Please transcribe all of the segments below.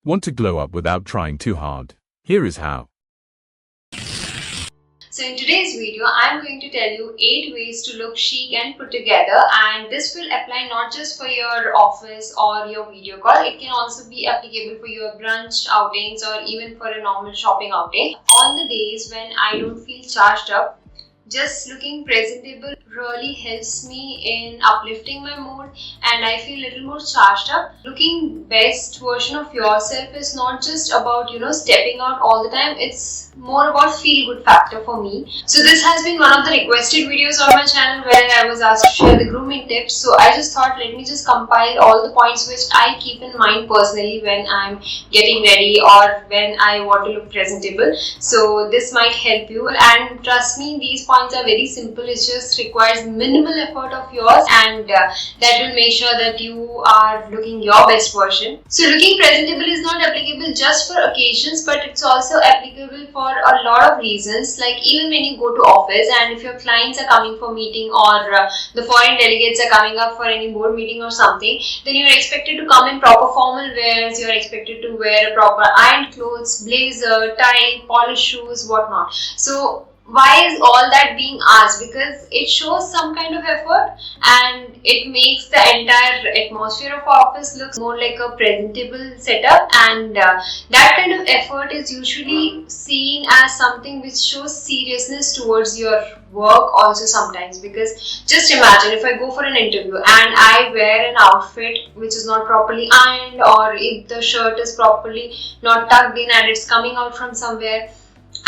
Want to glow up without trying too hard? Here is how. So in today's video, I'm going to tell you 8 ways to look chic and put together, and this will apply not just for your office or your video call. It can also be applicable for your brunch outings or even for a normal shopping outing. On the days when I don't feel charged up, just looking presentable really helps me in uplifting my mood and I feel a little more charged up. Looking best version of yourself is not just about, stepping out all the time. It's more about feel good factor for me. So this has been one of the requested videos on my channel where I was asked to share the grooming tips. So I just thought, let me just compile all the points which I keep in mind personally when I'm getting ready or when I want to look presentable. So this might help you, and trust me, these points are very simple. It just requires minimal effort of yours, and that will make sure that you are looking your best version. So looking presentable is not applicable just for occasions, but it's also applicable for a lot of reasons. Like even when you go to office and if your clients are coming for meeting or the foreign delegates are coming up for any board meeting or something, then you're expected to come in proper formal wears. You're expected to wear a proper ironed clothes, blazer, tie, polished shoes, whatnot. So why is all that being asked? Because it shows some kind of effort and it makes the entire atmosphere of office look more like a presentable setup, and that kind of effort is usually seen as something which shows seriousness towards your work also sometimes. Because just imagine if I go for an interview and I wear an outfit which is not properly ironed, or if the shirt is properly not tucked in and it's coming out from somewhere,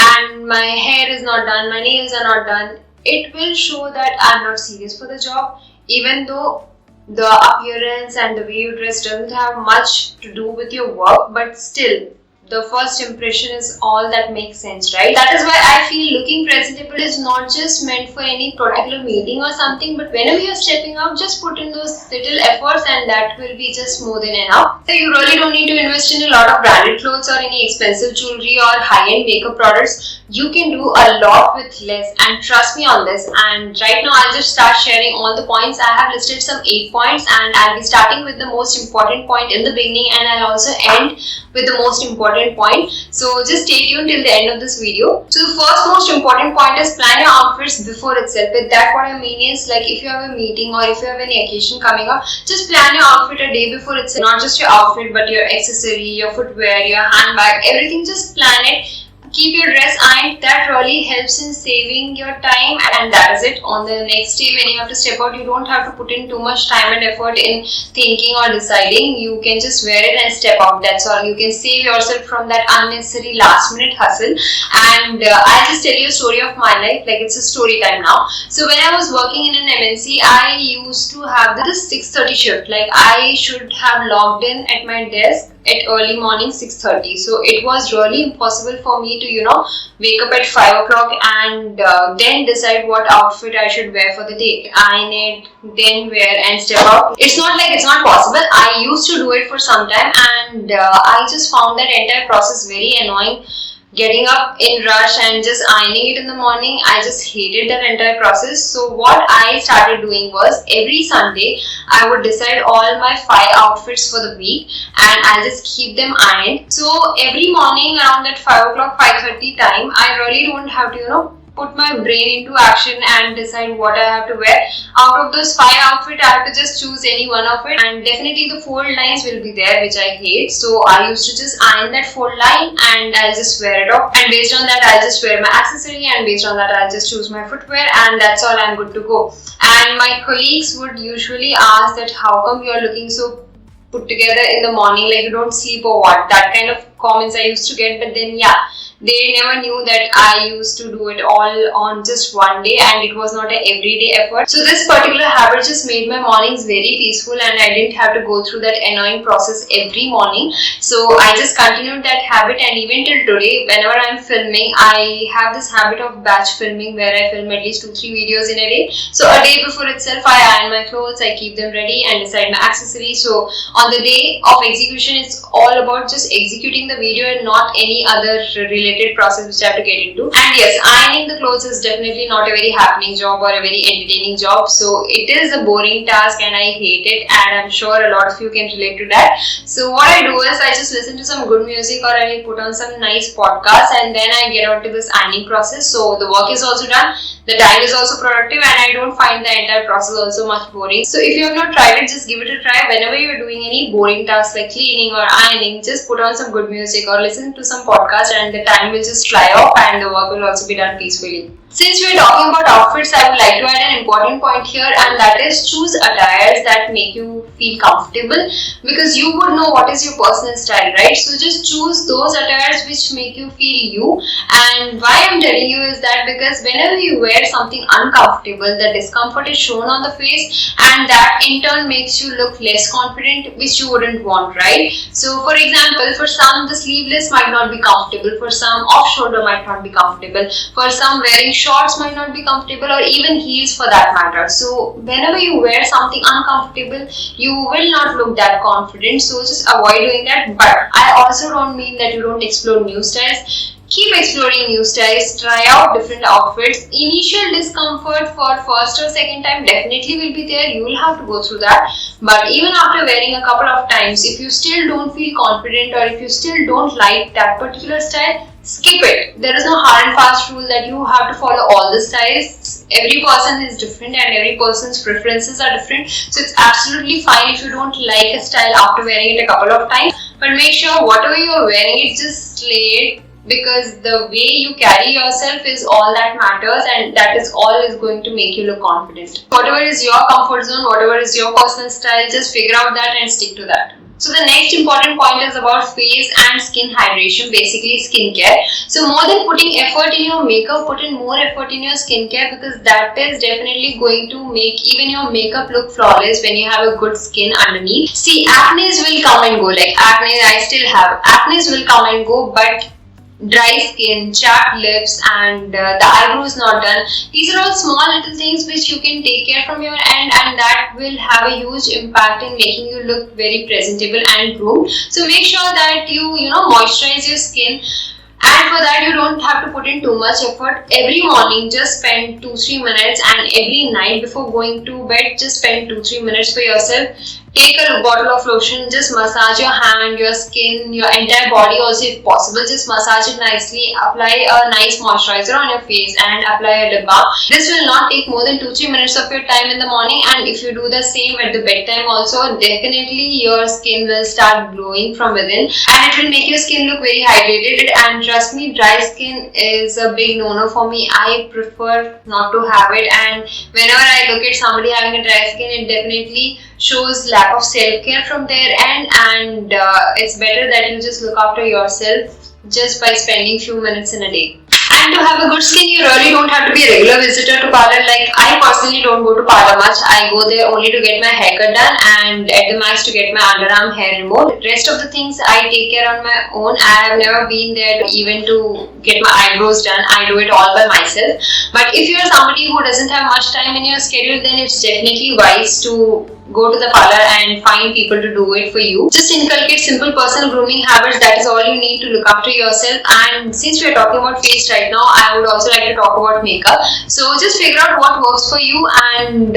and my hair is not done, my nails are not done, it will show that I'm not serious for the job. Even though the appearance and the way you dress doesn't have much to do with your work, but still, the first impression is all that makes sense, right? That is why I feel looking presentable is not just meant for any particular meeting or something, but whenever you're stepping out, just put in those little efforts and that will be just more than enough. So you really don't need to invest in a lot of branded clothes or any expensive jewelry or high-end makeup products. You can do a lot with less, and trust me on this. And right now I'll just start sharing all the points. I have listed some 8 points and I'll be starting with the most important point in the beginning, and I'll also end with the most important point. So just stay tuned till the end of this video. So the first most important point is plan your outfits before itself. With that, what I mean is, like, if you have a meeting or if you have any occasion coming up, just plan your outfit a day before itself. Not just your outfit, but your accessory, your footwear, your handbag, everything. Just plan it. Keep your dress ironed. That really helps in saving your time, and that is it. On the next day when you have to step out, you don't have to put in too much time and effort in thinking or deciding. You can just wear it and step out. That's all. You can save yourself from that unnecessary last minute hustle. And I'll just tell you a story of my life. Like, it's a story time now. So when I was working in an MNC, I used to have this 6:30 shift. Like, I should have logged in at my desk at early morning 6:30. So it was really impossible for me to wake up at 5 o'clock and then decide what outfit I should wear for the day, iron it, then wear and step out. It's not like it's not possible. I used to do it for some time, and I just found that entire process very annoying. Getting up in rush and just ironing it in the morning, I just hated that entire process. So what I started doing was, every Sunday I would decide all my 5 outfits for the week and I'll just keep them ironed. So every morning around that 5 o'clock, 5:30 time, I really don't have to put my brain into action and decide what I have to wear. Out of those 5 outfits, I have to just choose any one of it, and definitely the fold lines will be there, which I hate. So I used to just iron that fold line and I'll just wear it off, and based on that I'll just wear my accessory, and based on that I'll just choose my footwear, and that's all. I'm good to go. And my colleagues would usually ask that how come you're looking so put together in the morning, like you don't sleep or what? That kind of comments I used to get. But then they never knew that I used to do it all on just one day, and it was not an everyday effort. So this particular habit just made my mornings very peaceful, and I didn't have to go through that annoying process every morning. So I just continued that habit, and even till today, whenever I'm filming, I have this habit of batch filming where I film at least 2-3 videos in a day. So a day before itself, I iron my clothes, I keep them ready and decide my accessories. So on the day of execution, it's all about just executing the video and not any other related process which I have to get into. And yes, ironing the clothes is definitely not a very happening job or a very entertaining job. So it is a boring task and I hate it, and I'm sure a lot of you can relate to that. So what I do is I just listen to some good music, or I put on some nice podcast, and then I get on to this ironing process. So the work is also done, the time is also productive, and I don't find the entire process also much boring. So if you have not tried it, just give it a try. Whenever you're doing any boring tasks like cleaning or ironing, just put on some good music or listen to some podcast, and the time will just fly off and the work will also be done peacefully. Since we're talking about outfits, I would like to add an important point here, and that is choose attires that make you feel comfortable, because you would know what is your personal style, right? So just choose those attires which make you feel you. And why I'm telling you is that because whenever you wear something uncomfortable, the discomfort is shown on the face, and that in turn makes you look less confident, which you wouldn't want, right? So for example, for some the sleeveless might not be comfortable, for some off shoulder might not be comfortable, for some wearing shorts might not be comfortable, or even heels for that matter. So whenever you wear something uncomfortable, you will not look that confident. So just avoid doing that. But I also don't mean that you don't explore new styles. Keep exploring new styles, try out different outfits. Initial discomfort for first or second time definitely will be there. You will have to go through that. But even after wearing a couple of times, if you still don't feel confident, or if you still don't like that particular style, skip it. There is no hard and fast rule that you have to follow all the styles. Every person is different and every person's preferences are different. So it's absolutely fine if you don't like a style after wearing it a couple of times. But make sure whatever you are wearing, it just slay it, because the way you carry yourself is all that matters, and that is all is going to make you look confident. Whatever is your comfort zone, whatever is your personal style, just figure out that and stick to that. So the next important point is about face and skin hydration, basically skincare. So more than putting effort in your makeup, put in more effort in your skincare, because that is definitely going to make even your makeup look flawless when you have a good skin underneath. See, acne will come and go, like acne I still have. Acne will come and go, but dry skin, chapped lips, and the eyebrows not done, these are all small little things which you can take care from your end, and that will have a huge impact in making you look very presentable and groomed. So make sure that you moisturize your skin. And for that, you don't have to put in too much effort. Every morning, just spend 2-3 minutes, and every night before going to bed, just spend 2-3 minutes for yourself. Take a bottle of lotion, just massage your hand, your skin, your entire body also if possible. Just massage it nicely, apply a nice moisturizer on your face, and apply a lip balm. This will not take more than 2-3 minutes of your time in the morning, and if you do the same at the bedtime also, definitely your skin will start glowing from within, and it will make your skin look very hydrated. And trust me, dry skin is a big no-no for me. I prefer not to have it, and whenever I look at somebody having a dry skin, it definitely shows lack of self-care from their end, and it's better that you just look after yourself just by spending few minutes in a day. And to have a good skin, you really don't have to be a regular visitor to parlor. Like I personally don't go to parlor much. I go there only to get my haircut done, and at the max to get my underarm hair removed. The rest of the things I take care on my own. I have never been there even to get my eyebrows done. I do it all by myself. But if you're somebody who doesn't have much time in your schedule, then it's definitely wise to go to the parlor and find people to do it for you. Just inculcate simple personal grooming habits. That is all you need to look after yourself. And since we are talking about face right now, I would also like to talk about makeup. So just figure out what works for you, and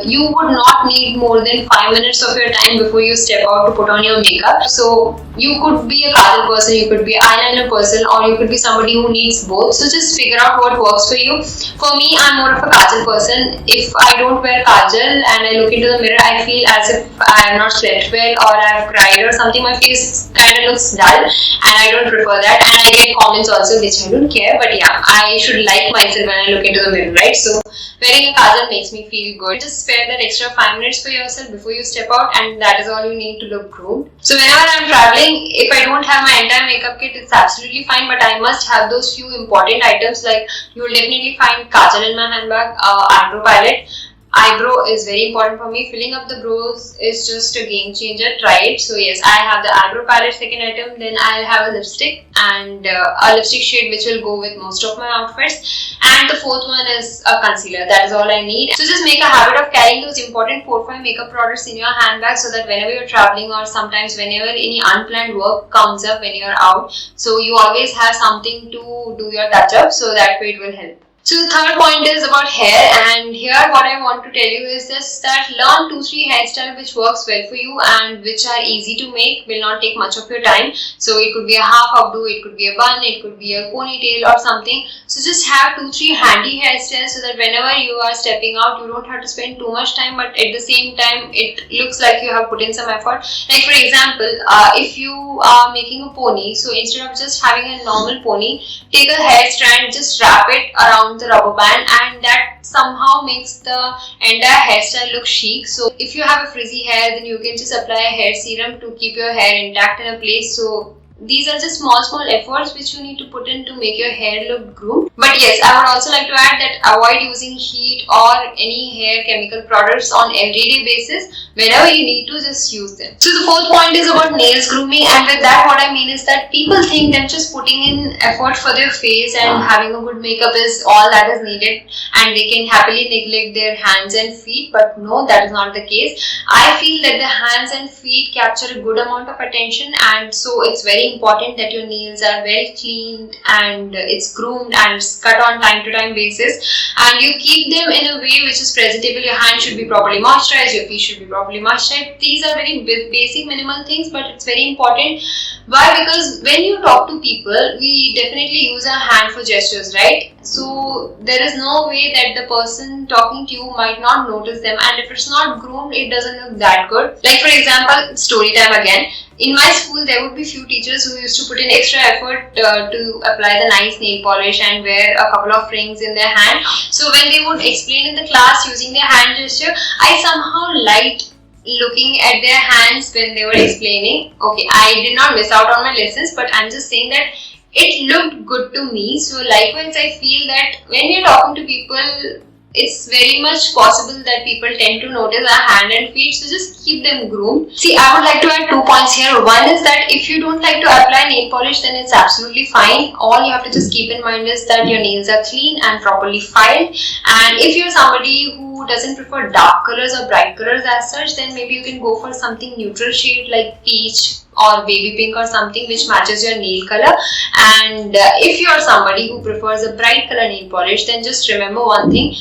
you would not need more than 5 minutes of your time before you step out to put on your makeup. So you could be a kajal person, you could be an eyeliner person, or you could be somebody who needs both. So just figure out what works for you. For me, I'm more of a kajal person. If I don't wear kajal and I look into the mirror, I feel as if I have not slept well, or I have cried or something. My face kind of looks dull, and I don't prefer that. And I get comments also which I don't care, but yeah, I should like myself when I look into the mirror, right? So wearing a kajal makes me feel good. Just spare that extra 5 minutes for yourself before you step out, and that is all you need to look groomed. So whenever I'm traveling, if I don't have my entire makeup kit, it's absolutely fine, but I must have those few important items. Like you will definitely find kajal in my handbag, eyebrow palette, eyebrow is very important for me. Filling up the brows is just a game changer. Try it. So yes, I have the eyebrow palette, second item. Then I'll have a lipstick and a lipstick shade which will go with most of my outfits. And the fourth one is a concealer. That is all I need. So just make a habit of carrying those important 4-5 makeup products in your handbag, so that whenever you're traveling or sometimes whenever any unplanned work comes up when you're out, so you always have something to do your touch up, so that way it will help. So the third point is about hair, and here what I want to tell you is this, that learn 2-3 hairstyle which works well for you and which are easy to make, will not take much of your time. So it could be a half updo, it could be a bun, it could be a ponytail or something. So just have 2-3 handy hairstyles so that whenever you are stepping out, you don't have to spend too much time, but at the same time it looks like you have put in some effort. Like for example, if you are making a pony, so instead of just having a normal pony, take a hair strand, just wrap it around the rubber band, and that somehow makes the entire hairstyle look chic. So if you have a frizzy hair, then you can just apply a hair serum to keep your hair intact in a place. So these are just small efforts which you need to put in to make your hair look groomed. But yes, I would also like to add that avoid using heat or any hair chemical products on everyday basis. Whenever you need to, just use them. So the fourth point is about nails grooming, and with that what I mean is that people think that just putting in effort for their face and having a good makeup is all that is needed and they can happily neglect their hands and feet, but no, that is not the case. I feel that the hands and feet capture a good amount of attention, and so it's very important that your nails are well cleaned and it's groomed and it's cut on time to time basis, and you keep them in a way which is presentable. Your hands should be properly moisturized, your feet should be properly moisturized. These are very basic minimal things, but it's very important. Why? Because when you talk to people, we definitely use our hand for gestures, right? So there is no way that the person talking to you might not notice them, and if it's not groomed, it doesn't look that good. Like for example, story time again. In my school, there would be few teachers who used to put in extra effort to apply the nice nail polish and wear a couple of rings in their hand. So when they would explain in the class using their hand gesture, I somehow liked looking at their hands when they were explaining. Okay, I did not miss out on my lessons, but I'm just saying that it looked good to me. So likewise, I feel that when we're talking to people, it's very much possible that people tend to notice our hand and feet, so just keep them groomed. See, I would like to add 2 points here. One is that if you don't like to apply nail polish, then it's absolutely fine. All you have to just keep in mind is that your nails are clean and properly filed. And if you're somebody who doesn't prefer dark colors or bright colors as such, then maybe you can go for something neutral shade like peach or baby pink or something which matches your nail color. And if you're somebody who prefers a bright color nail polish, then just remember one thing: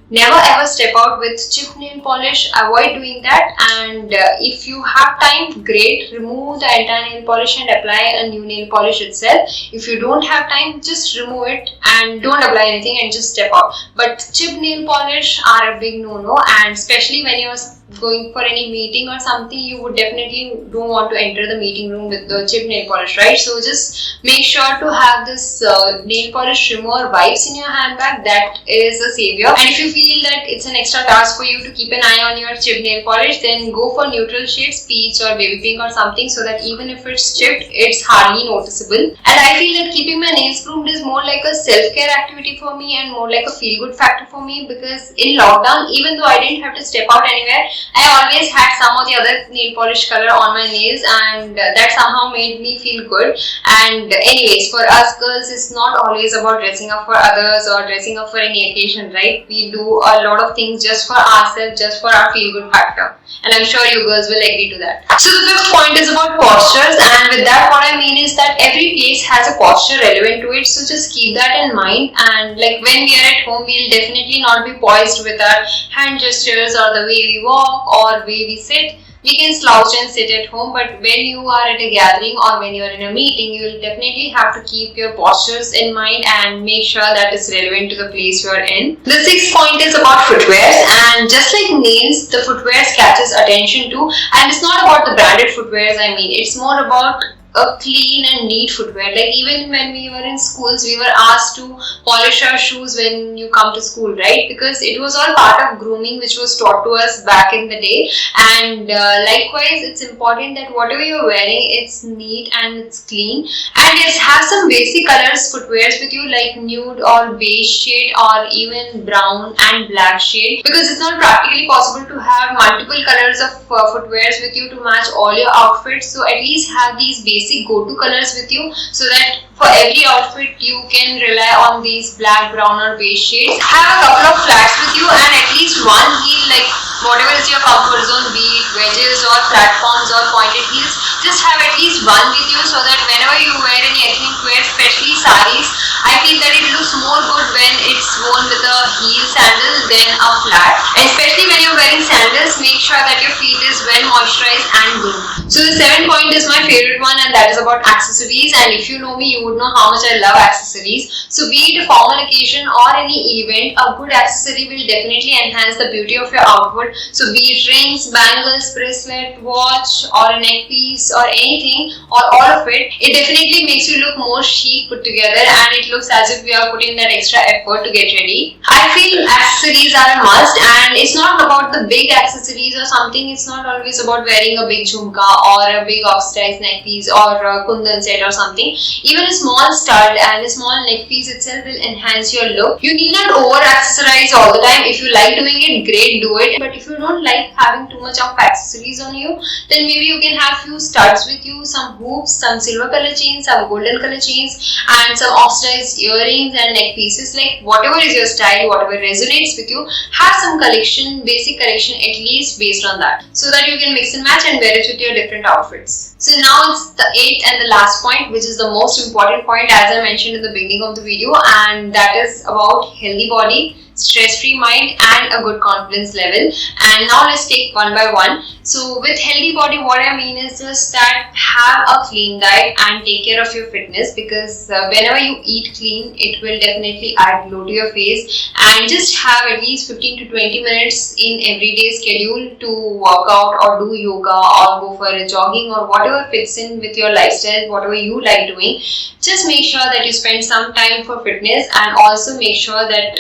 never ever step out with chip nail polish. Avoid doing that. And if you have time, great, remove the entire nail polish and apply a new nail polish itself. If you don't have time, just remove it and don't apply anything and just step out. But chip nail polish are a big no-no, and especially when you're going for any meeting or something, you would definitely don't want to enter the meeting room with the chip nail polish, right? So just make sure to have this nail polish remover wipes in your handbag. That is a savior. And if you feel that it's an extra task for you to keep an eye on your chip nail polish, then go for neutral shades, peach or baby pink or something, so that even if it's chipped, it's hardly noticeable. And I feel that keeping my nails groomed is more like a self-care activity for me and more like a feel-good factor for me, because in lockdown, even though I didn't have to step out anywhere, I always had some of the other nail polish color on my nails, and that somehow made me feel good. And anyways, for us girls, it's not always about dressing up for others or dressing up for any occasion, right? We do a lot of things just for ourselves, just for our feel good factor. And I'm sure you girls will agree to that. So the fifth point is about postures, and with that what I mean is that every place has a posture relevant to it, so just keep that in mind. And like when we are at home, we'll definitely not be poised with our hand gestures or the way we walk or way we sit. We can slouch and sit at home, but when you are at a gathering or when you are in a meeting, you will definitely have to keep your postures in mind and make sure that it's relevant to the place you are in. The sixth point is about footwears, and just like nails, the footwears catches attention too. And it's not about the branded footwears, I mean, it's more about a clean and neat footwear. Like even when we were in schools, we were asked to polish our shoes when you come to school, right? Because it was all part of grooming which was taught to us back in the day. And likewise, it's important that whatever you're wearing, it's neat and it's clean. And yes, have some basic colors footwears with you, like nude or beige shade or even brown and black shade, because it's not practically possible to have multiple colors of footwears with you to match all your outfits. So at least have these basic go-to colors with you, so that for every outfit you can rely on these black, brown or beige shades. Have a couple of flats with you and at least one heel, like whatever is your comfort zone, be it wedges or platforms or pointed heels. Just have at least one with you, so that whenever you wear any ethnic wear, especially saris, I feel that it looks more good when it's worn with a heel sandal than a flat. And especially when you're wearing sandals, make sure that your feet is well moisturized and groomed. So the 7th point is my favorite one, and that is about accessories. And if you know me, you would know how much I love accessories. So be it a formal occasion or any event, a good accessory will definitely enhance the beauty of your outfit. So be it rings, bangles, bracelet, watch or a neck piece or anything or all of it, it definitely makes you look more chic, put together, and it looks as if we are putting that extra effort to get ready. I feel accessories are a must, and it's not about the big accessories or something. It's not always about wearing a big jhumka or a big oxidized neck piece or a kundan set or something. Even a small stud and a small neck piece itself will enhance your look. You need not over accessorize all the time. If you like doing it, great, do it. But if you don't like having too much of accessories on you, then maybe you can have few studs with you, some hoops, some silver color chains, some golden color chains, and some oxidized earrings and neck pieces. Like whatever is your style, whatever resonates with you, have some collection, basic collection at least based on that, so that you can mix and match and wear it with your different outfits. So now it's the 8th and the last point, which is the most important point, as I mentioned in the beginning of the video, and that is about healthy body, stress-free mind and a good confidence level. And now let's take one by one. So with healthy body, what I mean is just that have a clean diet and take care of your fitness, because whenever you eat clean, it will definitely add glow to your face. And just have at least 15 to 20 minutes in everyday schedule to work out or do yoga or go for a jogging or whatever fits in with your lifestyle, whatever you like doing. Just make sure that you spend some time for fitness, and also make sure that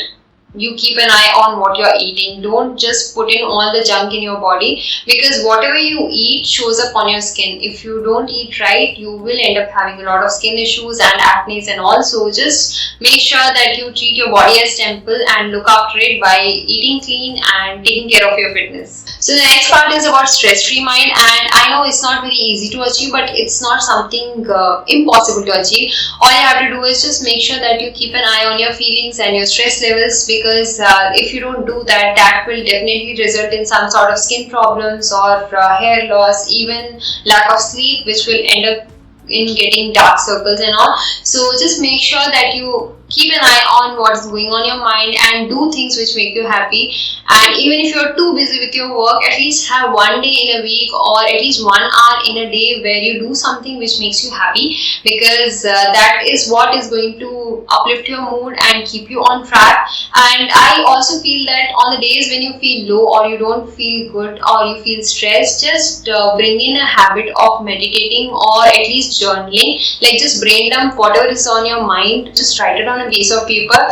you keep an eye on what you're eating. Don't just put in all the junk in your body, because whatever you eat shows up on your skin. If you don't eat right, you will end up having a lot of skin issues and acne and all. So just make sure that you treat your body as temple and look after it by eating clean and taking care of your fitness. So the next part is about stress-free mind, and I know it's not very easy to achieve, but it's not something impossible to achieve. All you have to do is just make sure that you keep an eye on your feelings and your stress levels, because if you don't do that, that will definitely result in some sort of skin problems or hair loss, even lack of sleep, which will end up in getting dark circles and all. So just make sure that you keep an eye on what's going on in your mind and do things which make you happy. And even if you're too busy with your work, at least have one day in a week or at least 1 hour in a day where you do something which makes you happy, because that is what is going to uplift your mood and keep you on track. And I also feel that on the days when you feel low or you don't feel good or you feel stressed, just bring in a habit of meditating or at least journaling. Like just brain dump whatever is on your mind, just write it on a piece of paper.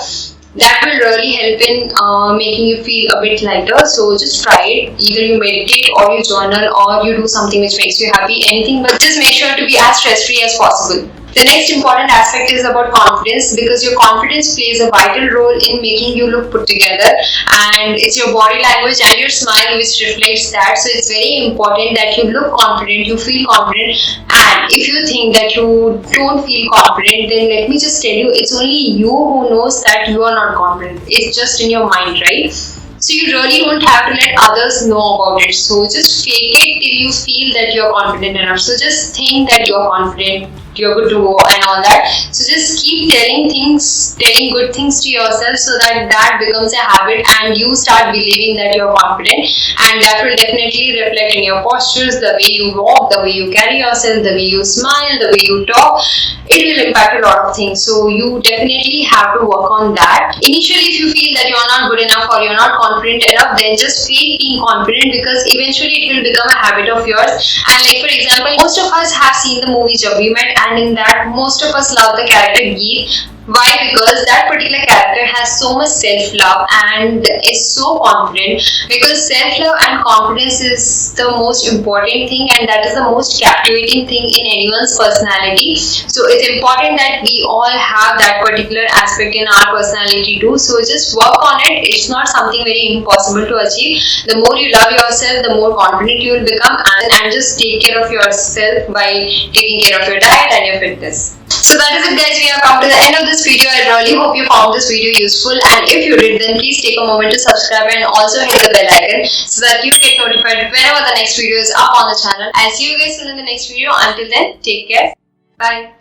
That will really help in making you feel a bit lighter. So just try it. Either you meditate or you journal or you do something which makes you happy, anything, but just make sure to be as stress free as possible. The next important aspect is about confidence, because your confidence plays a vital role in making you look put together, and it's your body language and your smile which reflects that. So it's very important that you look confident, you feel confident. And if you think that you don't feel confident, then let me just tell you, it's only you who knows that you are not confident. It's just in your mind, right? So you really don't have to let others know about it. So just fake it till you feel that you're confident enough. So just think that you're confident, you're good to go and all that. So just keep telling good things to yourself, so that that becomes a habit and you start believing that you're confident, and that will definitely reflect in your postures, the way you walk, the way you carry yourself, the way you smile, the way you talk. it will impact a lot of things. So you definitely have to work on that. Initially, if you feel that you're not good enough or you're not confident enough, then just fake being confident, because eventually it will become a habit of yours. And like for example, most of us have seen the movie Jab We Met, and in that most of us love the character Geet. Why? Because that particular character has so much self-love and is so confident, because self-love and confidence is the most important thing, and that is the most captivating thing in anyone's personality. So it's important that we all have that particular aspect in our personality too. So just work on it. It's not something very impossible to achieve. The more you love yourself, the more confident you will become, and just take care of yourself by taking care of your diet and your fitness. So that is it, guys. We have come to the end of this video. I really hope you found this video useful, and if you did, then please take a moment to subscribe and also hit the bell icon so that you get notified whenever the next video is up on the channel. I'll see you guys soon in the next video. Until then, take care. Bye.